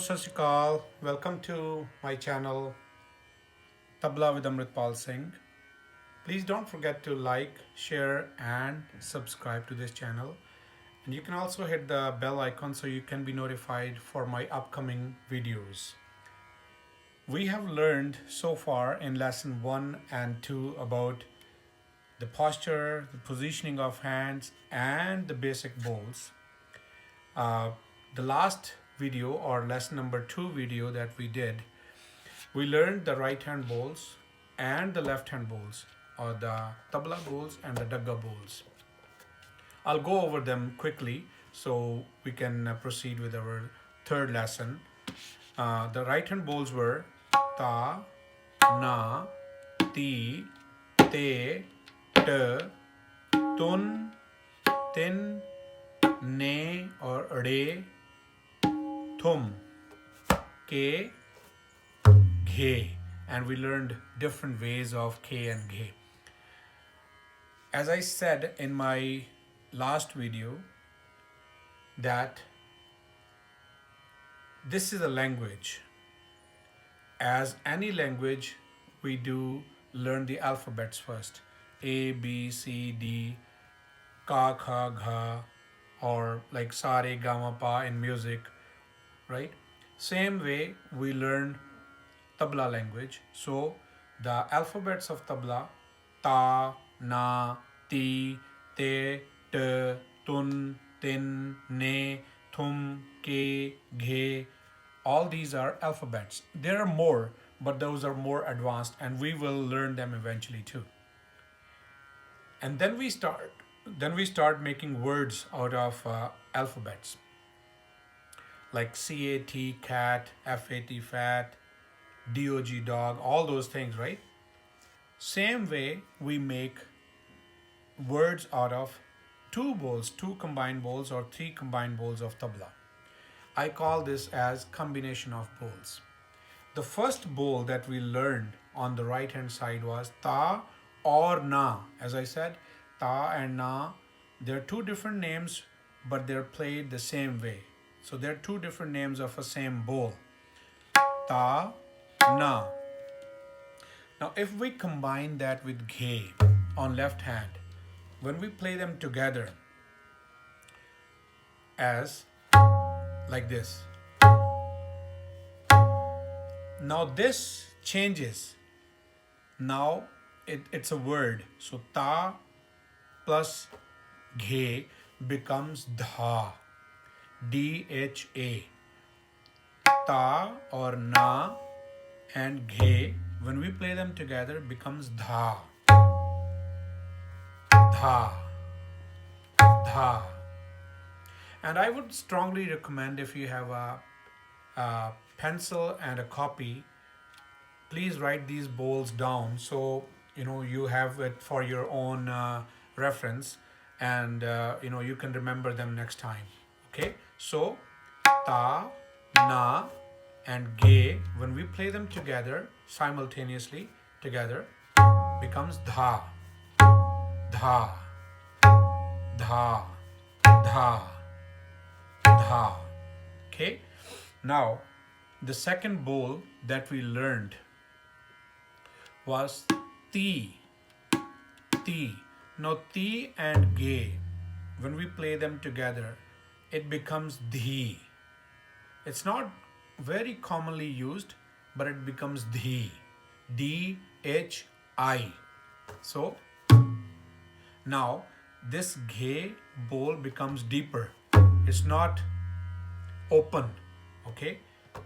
Sat Shri Akal. Welcome to my channel Tabla with Amritpal Singh. Please don't forget to like, share, and subscribe to this channel. And you can also hit the bell icon so you can be notified for my upcoming videos. We have learned so far in lesson 1 and 2 about the posture, the positioning of hands, and the basic bowls. Uh, the last video or lesson number 2 video that we did, we learned the right hand bowls and the left hand bowls, or the tabla bowls and the dagga bowls. I'll go over them quickly so we can proceed with our third lesson. The right hand bowls were ta, na, ti, te, t, tun, tin, ne or re, thum, ke, ghe, and we learned different ways of ke and ghe. As I said in my last video, that this is a language. As any language, we do learn the alphabets first. A, B, C, D, ka, kha, gha, or like sa, re, ga, ma, pa in music, right? Same way we learn tabla language. So the alphabets of tabla: ta, na, ti, te, t, tun, tin, ne, thum, ke, ghe. All these are alphabets. There are more, but those are more advanced, and we will learn them eventually too. And then we start making words out of alphabets, like CAT, cat, FAT, fat, DOG, dog, all those things, right? Same way we make words out of two bowls, two combined bowls or three combined bowls of tabla. I call this as combination of bowls. The first bowl that we learned on the right hand side was ta or na. As I said, ta and na, they're two different names, but they're played the same way. So they're two different names of a same bowl. Ta, na. Now if we combine that with ghe on left hand, when we play them together as like this, now this changes. Now it's a word. So ta plus ghe becomes dha. D-H-A. Ta or na and ghe, when we play them together, becomes dha. Dha. Dha. And I would strongly recommend, if you have a pencil and a copy, please write these bowls down so you have it for your own reference, and you can remember them next time. Okay, so ta, na, and ghe, when we play them together simultaneously together, becomes dha, dha, dha, dha, dha. Okay, now the second bowl that we learned was ti, ti. Now ti and ghe, when we play them together, it becomes dhi. It's not very commonly used, but it becomes dhi. D-H-I. So now this ghe bowl becomes deeper. It's not open, okay?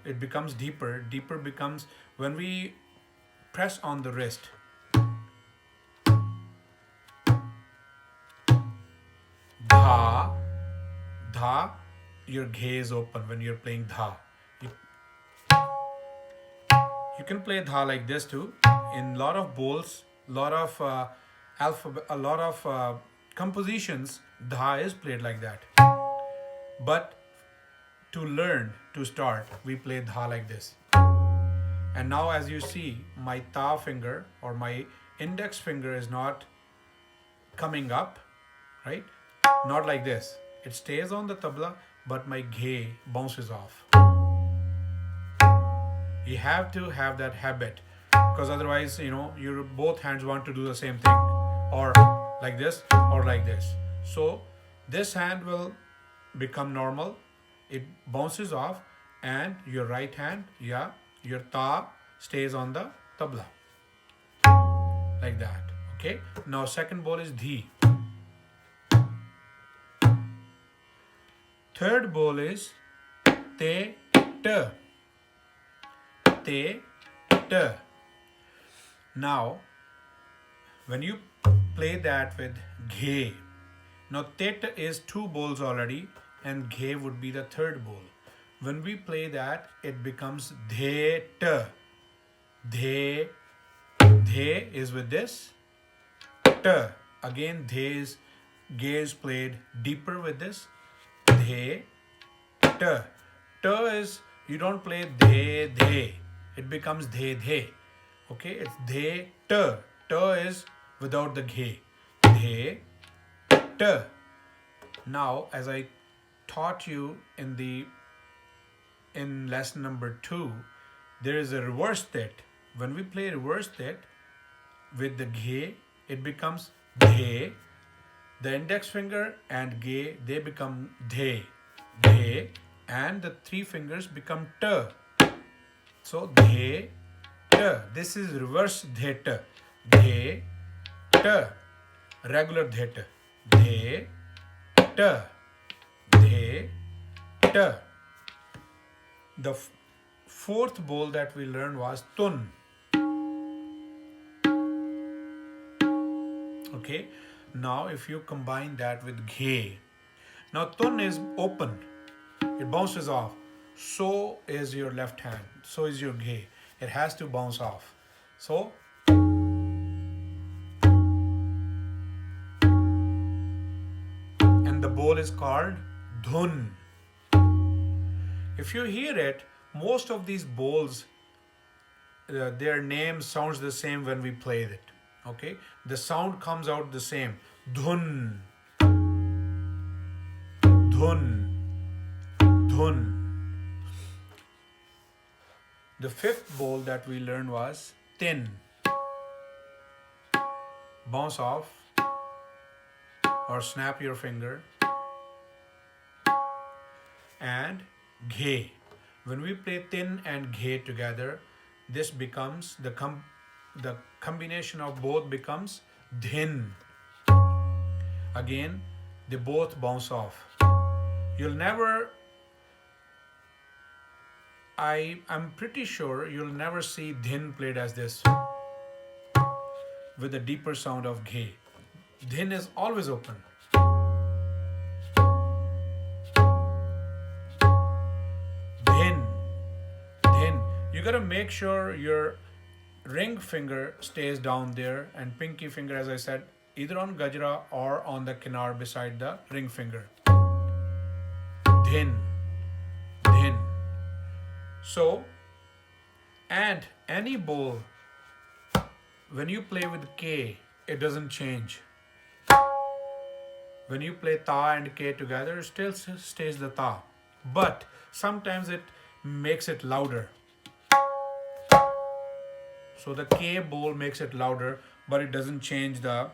It becomes deeper. Deeper becomes when we press on the wrist. Dha, dha, your ghe is open when you're playing dha. You can play dha like this too. In a lot of bowls, a lot of compositions, dha is played like that. But to learn, to start, we play dha like this. And now as you see, my ta finger or my index finger is not coming up, right? Not like this. It stays on the tabla, but my ghe bounces off. You have to have that habit, because otherwise, your both hands want to do the same thing, or like this, or like this. So this hand will become normal, it bounces off, and your right hand, yeah, your ta stays on the tabla, like that. Okay. Now second ball is dhi. Third ball is te t. Te t. Now when you play that with ghe, now tet is two bowls already, and ghe would be the third bowl. When we play that, it becomes dhe t. Dhe, dhe is with this. T. Again, dhe is, ghe is played deeper with this. Dhe, t. T is, you don't play dhe, dhe. It becomes dhe, dhe. Okay, it's dhe, t. T is without the ghe. Dhe, t. Now, as I taught you in lesson number 2, there is a reverse tet. When we play reverse tet with the ghe, it becomes dhe. The index finger and ghe, they become dhe, dhe, and the three fingers become t. So dhe, t. This is reverse dhe t. Dhe, t. Regular dhe t. Dhe, t. Dhe, t. The fourth bowl that we learned was tun. Okay. Now if you combine that with ghe, now tun is open, it bounces off. So is your left hand, so is your ghe. It has to bounce off. So and the bowl is called dhun. If you hear it, most of these bowls, their name sounds the same when we play it. Okay, the sound comes out the same. Dhun, dhun, dhun. The fifth bowl that we learned was tin. Bounce off or snap your finger. And ghe. When we play tin and ghe together, this becomes the combination of both becomes dhin. Again, they both bounce off. You'll never, I'm pretty sure you'll never see dhin played as this with a deeper sound of ghe. Dhin is always open. Dhin, dhin. You gotta make sure your ring finger stays down there, and pinky finger, as I said, either on gajra or on the kinar beside the ring finger. Dhin, dhin. So, and any bowl, when you play with K, it doesn't change. When you play ta and K together, it still stays the ta. But sometimes it makes it louder. So the K bowl makes it louder, but it doesn't change the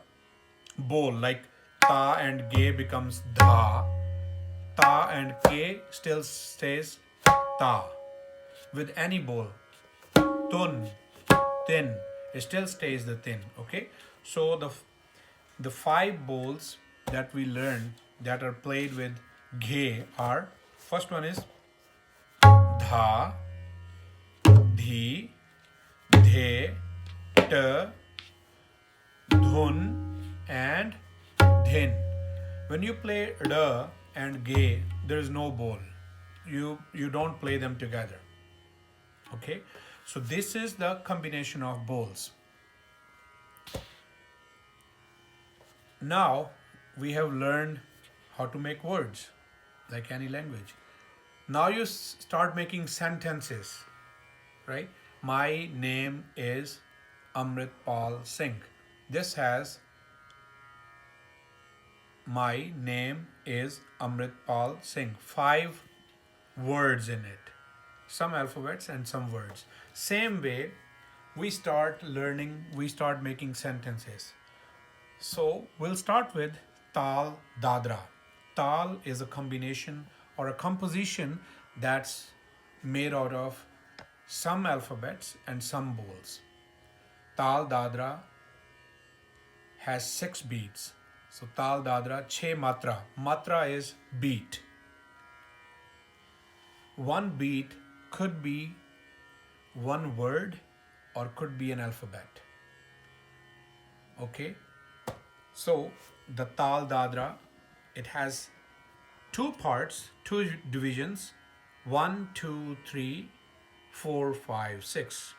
bowl. Like ta and ge becomes dha. Ta and K still stays ta. With any bowl, tun, tin, it still stays the tin. Okay. So the five bowls that we learned that are played with ghe are, first one is dha, dhi, dhe, t, dhun, and dhin. When you play d and ghe, there is no bowl. You don't play them together. Okay, so this is the combination of bowls. Now we have learned how to make words like any language. Now you start making sentences, right? My name is Amritpal Singh. This has my name is Amritpal Singh. 5 words in it. some alphabets and some words. Same way, we start learning, we start making sentences. So we'll start with Tal Dadra. Tal is a combination or a composition that's made out of some alphabets and some bowls. Tal Dadra has 6 beats. So Tal Dadra, Chhe Matra. Matra is beat. One beat could be one word or could be an alphabet. Okay? So the Tal Dadra, it has two parts, two divisions, 1, 2, 3, 4, 5, 6.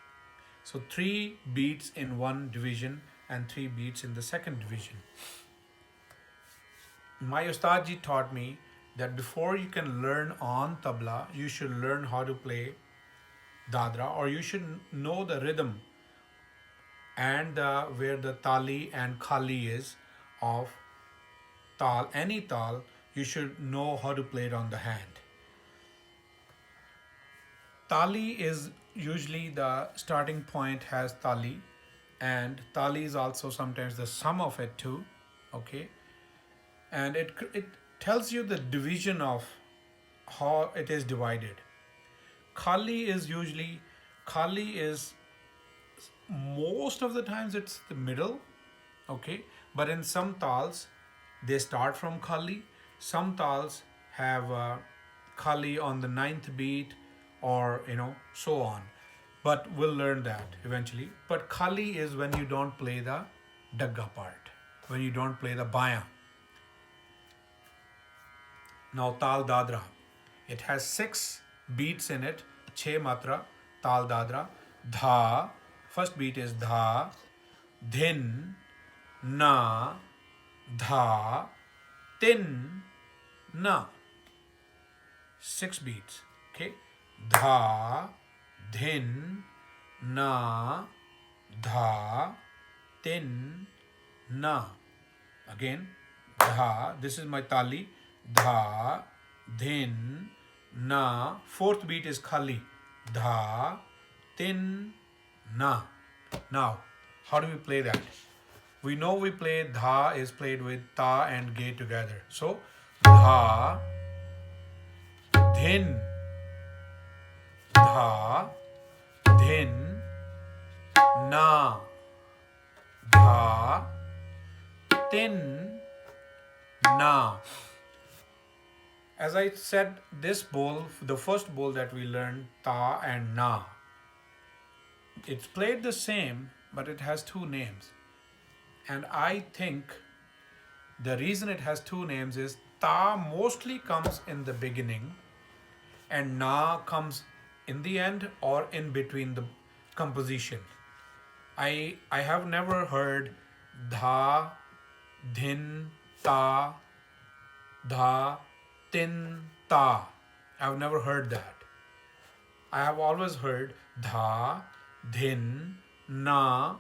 So 3 beats in one division and 3 beats in the second division. My Ustadji taught me that before you can learn on tabla, you should learn how to play dadra, or you should know the rhythm and where the tali and khali is of tal, any tal, you should know how to play it on the hand. Tali is usually the starting point has tali, and tali is also sometimes the sum of it too, okay? And it tells you the division of how it is divided. Khali is most of the times it's the middle, okay? But in some tals, they start from khali. Some tals have khali on the 9th beat, or so on. But we'll learn that eventually. But khali is when you don't play the dagga part, when you don't play the baya. Now Tal Dadra, it has 6 beats in it. Chhe Matra, Tal Dadra. Dha, first beat is Dha. Dhin, Na, Dha, Tin, Na. 6 beats. Okay. Dha, Dhin, Na, Dha, Tin, Na. Again, Dha, this is my tali. Dha, Dhin, Na. 4th beat is khali. Dha, Tin, Na. Now, how do we play that? We know we play dha is played with ta and ge together. So, dha, dhin, dha, dhin, na, dha, tin, na. As I said, this bowl, the first bowl that we learned, ta and na, it's played the same, but it has 2 names. And I think the reason it has 2 names is ta mostly comes in the beginning and na comes in the end or in between the composition. I have never heard dha, dhin, ta, dha, tin, ta. I've never heard that. I have always heard dha, dhin, na,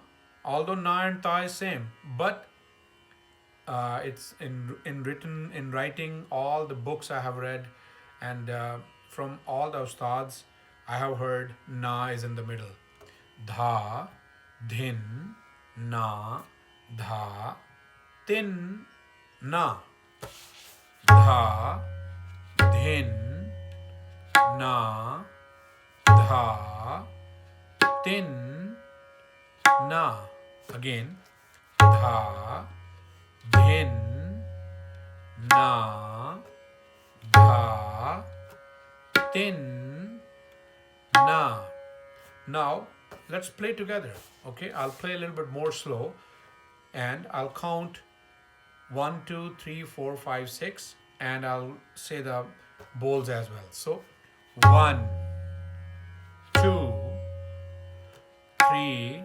although na and ta is same, but it's in writing, all the books I have read, and from all the ustads, I have heard na is in the middle. Dha, dhin, na, dha, tin, na. Dha, dhin, na, dha, tin, na. Again, dha, dhin, na, dha, tin, na. Now, let's play together. Okay, I'll play a little bit more slow and I'll count 1, 2, 3, 4, 5, 6, and I'll say the bowls as well. So 1, 2, 3,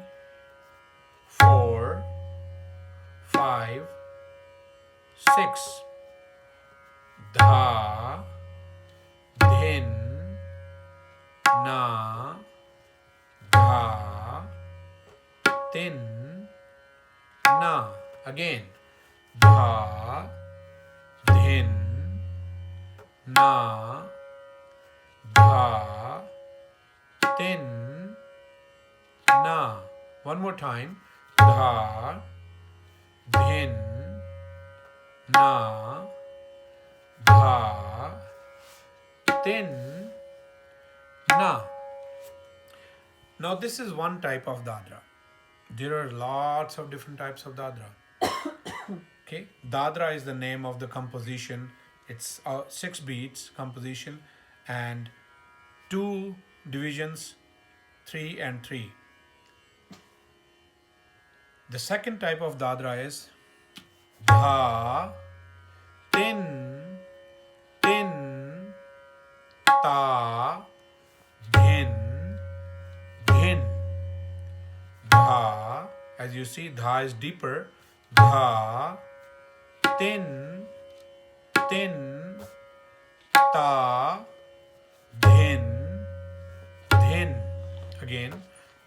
4, 5, 6. Dha, dhin, na, dha, tin, na. Again. Dha, dhin, na, dha, One more time. Dha, dhin, na, dha, tin, na. Now this is one type of dadra. There are lots of different types of dadra. Okay, dadra is the name of the composition. It's 6 beats composition and 2 divisions, 3 and 3. The second type of dadra is dha, tin, tin, ta, dhin, dhin. Dha, as you see, dha is deeper. Dha, tin, tin, ta, dhin, dhin. Again,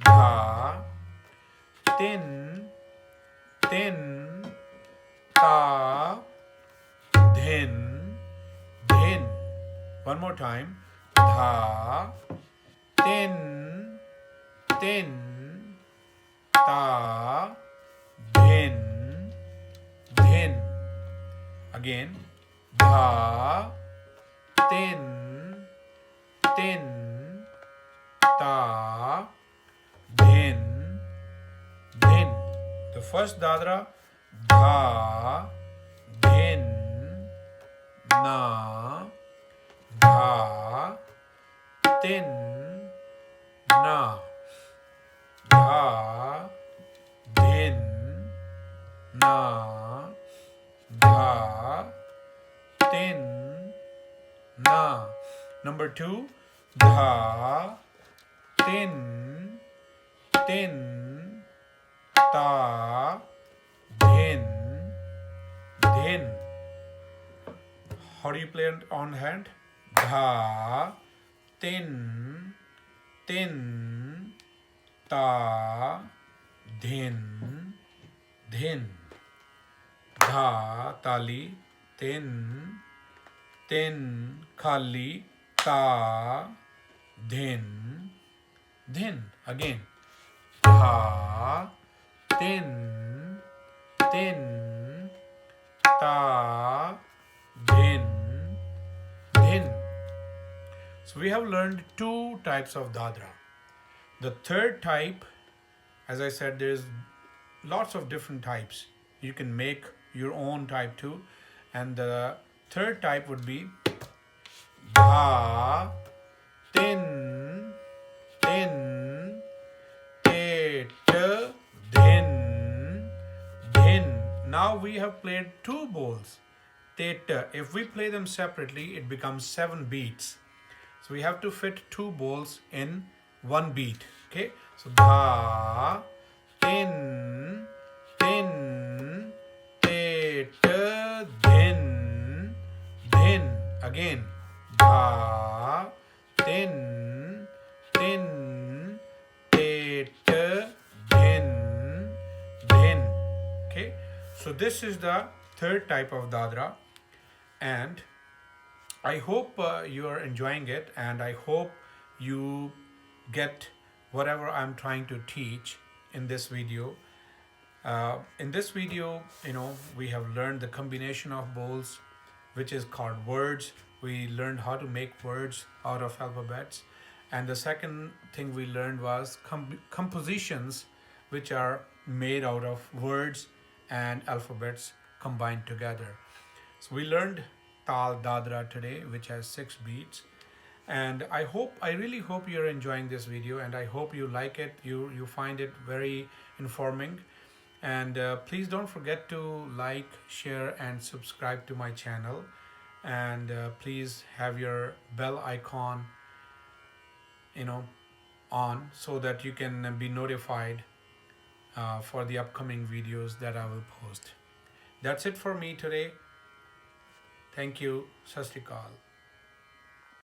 dha, tin, tin, ta, dhin, dhin. One more time. Dha, tin, tin, ta, dhin, dhin. Again. Dha, tin, tin, ta, dhin, dhin. The first dadra. Dha, dhin, na, dha, tin, na, dha, dhin, na, dha, tin, na. Number 2. Dha, tin, tin, ta, dhin, dhin. How do you play it on hand? Dha, tin, tin, ta, dhin, dhin. Dha, tali, tin, tin, khali, ta, dhin, dhin. Again. Dha, tin, tin, ta, dhin, dhin. So we have learned 2 types of dadra. The third type, as I said, there's lots of different types. You can make your own type too. And the third type would be dha, tin, tin, te, dhin, dhin. Now we have played 2 bowls. Te, if we play them separately, it becomes 7 beats. So we have to fit 2 bowls in 1 beat. Okay, so dha, tin, tin, te, dhin, dhin. Again, dha, tin, tin, te, dhin, dhin. Okay, so this is the third type of dadra, and I hope you are enjoying it, and I hope you get whatever I'm trying to teach in this video. In this video, we have learned the combination of bowls, which is called words. We learned how to make words out of alphabets. And the second thing we learned was compositions, which are made out of words and alphabets combined together. So we learned Tal Dadra today, which has 6 beats. And I really hope you're enjoying this video, and I hope you like it, you find it very informing. And please don't forget to like, share, and subscribe to my channel. And please have your bell icon, on, so that you can be notified for the upcoming videos that I will post. That's it for me today. Thank you. Sat Sri Akal.